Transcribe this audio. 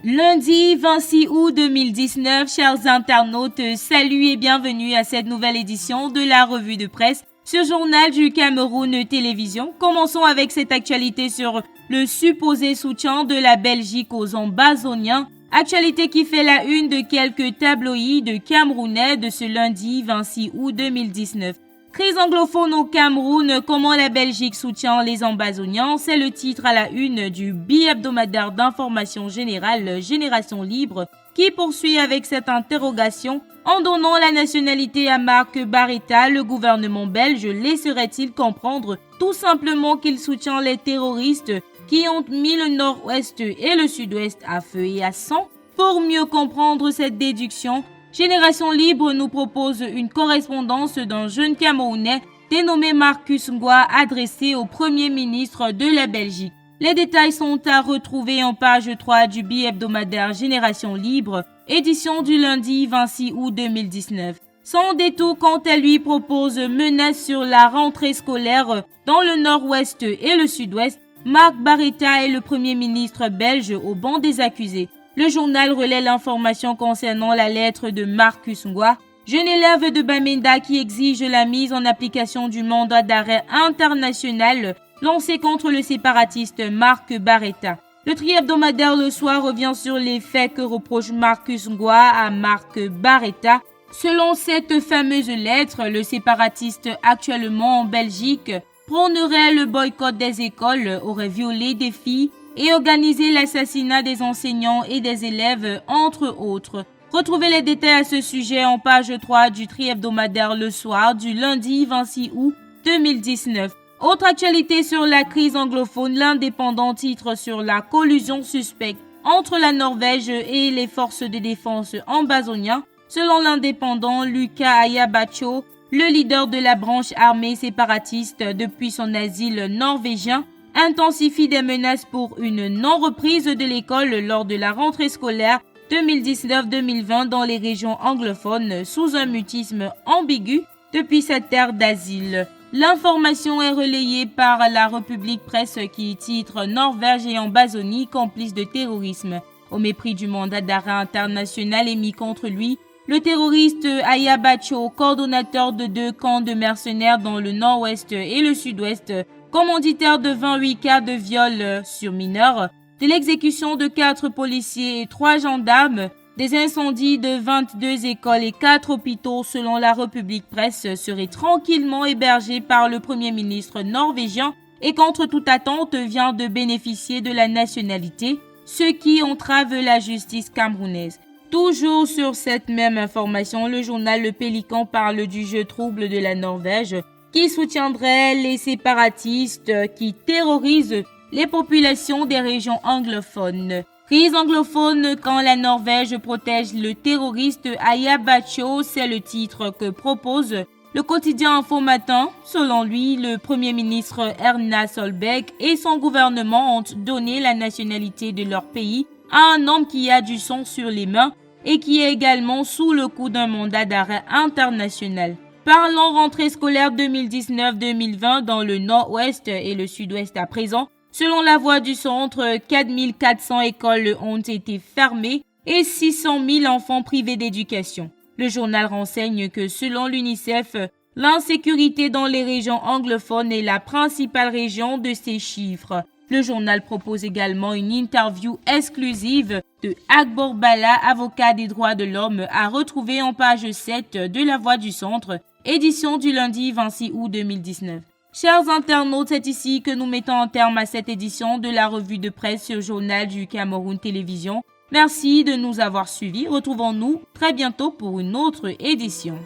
Lundi 26 août 2019, chers internautes, salut et bienvenue à cette nouvelle édition de la revue de presse sur Journal du Cameroun Télévision. Commençons avec cette actualité sur le supposé soutien de la Belgique aux Ambazoniens. Actualité qui fait la une de quelques tabloïds camerounais de ce lundi 26 août 2019. Crise anglophone au Cameroun, comment la Belgique soutient les Ambazoniens, c'est le titre à la une du bi-hebdomadaire d'information générale Génération Libre qui poursuit avec cette interrogation. En donnant la nationalité à Marc Barretta, le gouvernement belge laisserait-il comprendre tout simplement qu'il soutient les terroristes qui ont mis le nord-ouest et le sud-ouest à feu et à sang? Pour mieux comprendre cette déduction, Génération Libre nous propose une correspondance d'un jeune Camerounais dénommé Marcus Ngoy adressée au Premier ministre de la Belgique. Les détails sont à retrouver en page 3 du bi-hebdomadaire Génération Libre, édition du lundi 26 août 2019. Son détour, quant à lui, propose menace sur la rentrée scolaire dans le nord-ouest et le sud-ouest. Marc Barretta est le Premier ministre belge au banc des accusés. Le journal relaie l'information concernant la lettre de Marcus Ngoy, jeune élève de Bamenda qui exige la mise en application du mandat d'arrêt international lancé contre le séparatiste Marc Barretta. Le tri-hebdomadaire Le Soir revient sur les faits que reproche Marcus Ngoy à Marc Barretta. Selon cette fameuse lettre, le séparatiste actuellement en Belgique prônerait le boycott des écoles, aurait violé des filles et organisé l'assassinat des enseignants et des élèves, entre autres. Retrouvez les détails à ce sujet en page 3 du tri-hebdomadaire Le Soir du lundi 26 août 2019. Autre actualité sur la crise anglophone, l'Indépendant titre sur la collusion suspecte entre la Norvège et les forces de défense ambazoniennes. Selon l'Indépendant, Lucas Ayabacho, le leader de la branche armée séparatiste depuis son asile norvégien, intensifie des menaces pour une non-reprise de l'école lors de la rentrée scolaire 2019-2020 dans les régions anglophones sous un mutisme ambigu depuis sa terre d'asile. L'information est relayée par la République Presse qui titre « Norvège et Ambazonie complices de terrorisme ». Au mépris du mandat d'arrêt international émis contre lui, le terroriste Ayabacho, coordonnateur de 2 camps de mercenaires dans le nord-ouest et le sud-ouest, commanditaire de 28 cas de viol sur mineurs, de l'exécution de 4 policiers et 3 gendarmes, des incendies de 22 écoles et 4 hôpitaux selon la République Presse serait tranquillement hébergé par le Premier ministre norvégien et contre toute attente vient de bénéficier de la nationalité, ce qui entrave la justice camerounaise. Toujours sur cette même information, le journal Le Pélican parle du jeu trouble de la Norvège qui soutiendrait les séparatistes qui terrorisent les populations des régions anglophones. Crise anglophone quand la Norvège protège le terroriste Ayabacho, c'est le titre que propose le quotidien Info Matin. Selon lui, le Premier ministre Erna Solberg et son gouvernement ont donné la nationalité de leur pays à un homme qui a du sang sur les mains et qui est également sous le coup d'un mandat d'arrêt international. Parlons rentrée scolaire 2019-2020 dans le nord-ouest et le sud-ouest à présent. Selon la Voix du Centre, 4400 écoles ont été fermées et 600 000 enfants privés d'éducation. Le journal renseigne que selon l'UNICEF, l'insécurité dans les régions anglophones est la principale région de ces chiffres. Le journal propose également une interview exclusive de Agbor Bala, avocat des droits de l'homme, à retrouver en page 7 de La Voix du Centre, édition du lundi 26 août 2019. Chers internautes, c'est ici que nous mettons un terme à cette édition de la revue de presse sur Journal du Cameroun Télévision. Merci de nous avoir suivis. Retrouvons-nous très bientôt pour une autre édition.